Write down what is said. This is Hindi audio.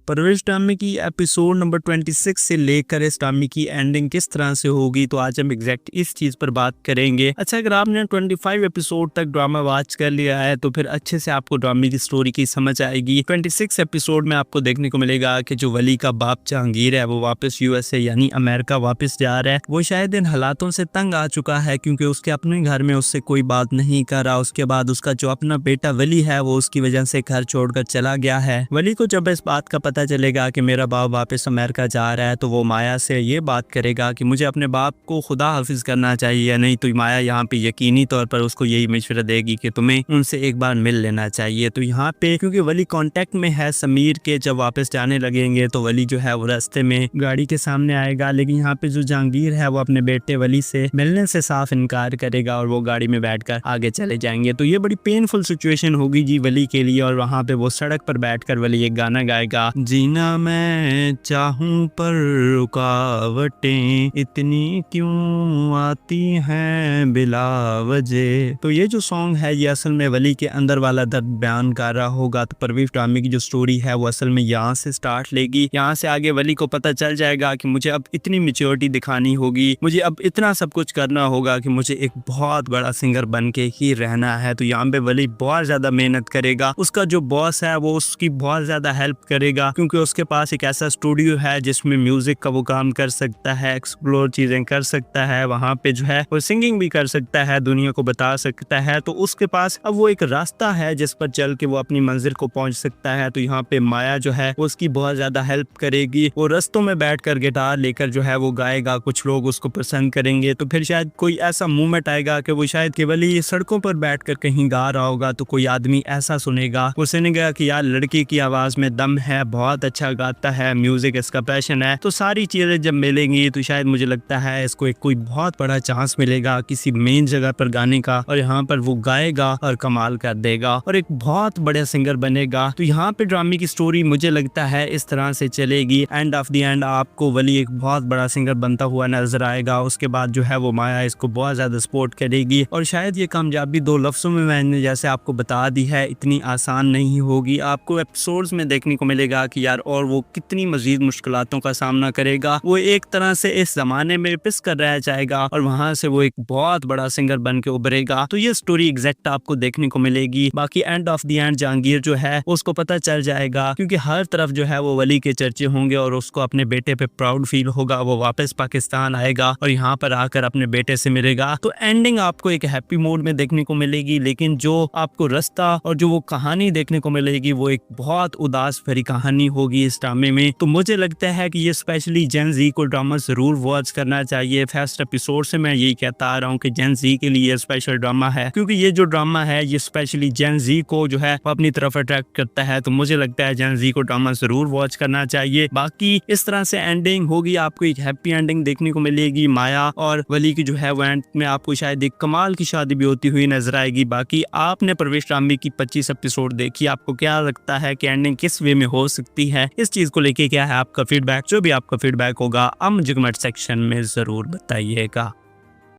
परवरिश ड्रामे की एपिसोड नंबर 26 से लेकर इस ड्रामे की एंडिंग किस तरह से होगी, तो आज हम एग्जैक्ट इस चीज पर बात करेंगे। अच्छा, अगर आपने 25 एपिसोड तक ड्रामा वॉच कर लिया है तो फिर अच्छे से आपको ड्रामे की स्टोरी की समझ आएगी। 26 एपिसोड में आपको देखने को मिलेगा कि जो वली का बाप जहांगीर है वो वापस यूएसए यानी अमेरिका वापस जा रहा है। वो शायद इन हालातों से तंग आ चुका है क्योंकि उसके अपने घर में उससे कोई बात नहीं कर रहा। उसके बाद उसका जो अपना बेटा वली है वो उसकी वजह से घर छोड़कर चला गया है। वली को जब इस बात का पता चलेगा कि मेरा बाप वापस अमेरिका जा रहा है तो वो माया से ये बात करेगा कि मुझे अपने बाप को खुदा हाफिज करना चाहिए या नहीं। तो माया यहाँ पे यकीनी तौर पर उसको यही मशवरा देगी कि तुम्हें उनसे एक बार मिल लेना चाहिए। तो यहाँ पे क्योंकि वली कांटेक्ट में है समीर के, जब वापस जाने लगेंगे तो वली जो है वो रास्ते में गाड़ी के सामने आएगा, लेकिन यहाँ पे जो जहांगीर है वो अपने बेटे वली से मिलने से साफ इनकार करेगा और वो गाड़ी में बैठकर आगे चले जाएंगे। तो ये बड़ी पेनफुल सिचुएशन होगी जी वली के लिए। और वहाँ पे वो सड़क पर बैठकर वली एक गाना गाएगा, जीना मैं चाहूं पर रुकावटें इतनी क्यों आती हैं बिला वजह। तो ये जो सॉन्ग है ये असल में वली के अंदर वाला दर्द बयान कर रहा होगा। तो परवीन ड्रामे की जो स्टोरी है वो असल में यहाँ से स्टार्ट लेगी। यहाँ से आगे वली को पता चल जाएगा कि मुझे अब इतनी मैच्योरिटी दिखानी होगी, मुझे अब इतना सब कुछ करना होगा कि मुझे एक बहुत बड़ा सिंगर बन के ही रहना है। तो यहाँ पे वली बहुत ज्यादा मेहनत करेगा। उसका जो बॉस है वो उसकी बहुत ज्यादा हेल्प करेगा क्योंकि उसके पास एक ऐसा स्टूडियो है जिसमें म्यूजिक का वो काम कर सकता है, एक्सप्लोर चीजें कर सकता है, वहाँ पे जो है वो सिंगिंग भी कर सकता है, दुनिया को बता सकता है। तो उसके पास अब वो एक रास्ता है जिस पर चल के वो अपनी मंजिल को पहुंच सकता है। तो यहाँ पे माया जो है वो उसकी बहुत ज्यादा हेल्प करेगी। वो रस्तों में बैठकर गिटार लेकर जो है वो गाएगा, कुछ लोग उसको पसंद करेंगे। तो फिर शायद कोई ऐसा मोमेंट आएगा कि वो शायद केवल ही सड़कों पर बैठकर कहीं गा रहा होगा तो कोई आदमी ऐसा सुनेगा, वो सुनेगा कि यार लड़की की आवाज में दम है, बहुत अच्छा गाता है, म्यूजिक इसका पैशन है। तो सारी चीजें जब मिलेंगी तो शायद मुझे लगता है इसको एक कोई बहुत बड़ा चांस मिलेगा किसी मेन जगह पर गाने का, और यहाँ पर वो गाएगा और कमाल कर देगा और एक बहुत बड़ा सिंगर बनेगा। तो यहाँ पे ड्रामे की स्टोरी मुझे लगता है इस तरह से चलेगी। एंड ऑफ द एंड आपको वली एक बहुत बड़ा सिंगर बनता हुआ नजर आएगा। उसके बाद जो है वो माया इसको बहुत ज्यादा सपोर्ट करेगी और शायद ये कामयाबी 2 लफ्जों में मैंने जैसे आपको बता दी है इतनी आसान नहीं होगी। आपको एपिसोड्स में देखने को मिलेगा कि यार और वो कितनी मजीद मुश्किलातों का सामना करेगा। वो एक तरह से इस जमाने में पिस कर रह जाएगा और वहां से वो एक बहुत बड़ा सिंगर बन के उभरेगा। तो ये स्टोरी एग्जैक्ट आपको देखने को मिलेगी। बाकी end of the end Jahangir जो है उसको पता चल जाएगा क्योंकि हर तरफ जो है वो वली के चर्चे होंगे और उसको अपने बेटे पे प्राउड फील होगा। वो वापस पाकिस्तान आएगा और यहाँ पर आकर अपने बेटे से मिलेगा। तो एंडिंग आपको एक हैप्पी मोड में देखने को मिलेगी, लेकिन जो आपको रास्ता और जो वो कहानी देखने को मिलेगी वो एक बहुत उदास भरी कहानी होगी इस ड्रामे में। तो मुझे लगता है कि ये स्पेशली जेन जी को ड्रामा जरूर वॉच करना चाहिए। फर्स्ट एपिसोड से मैं यही कहता आ रहा हूँ कि जेन जी के लिए स्पेशल ड्रामा है क्योंकि ये जो ड्रामा है ये स्पेशली जेन जी को जो है अपनी तरफ अट्रैक्ट करता है। तो मुझे लगता है जेन जी को ड्रामा जरूर वॉच करना चाहिए। बाकी इस तरह से एंडिंग होगी, आपको एक हैप्पी एंडिंग देखने को मिलेगी। माया और वली की जो है वो एंड में आपको शायद एक कमाल की शादी भी होती हुई नजर आएगी। बाकी आपने परवेश ड्रामे की 25 एपिसोड देखी, आपको क्या लगता है कि एंडिंग किस वे में हो सकती है? इस चीज को लेके क्या है आपका फीडबैक? जो भी आपका फीडबैक होगा आप मुझे कमेंट सेक्शन में जरूर बताइएगा।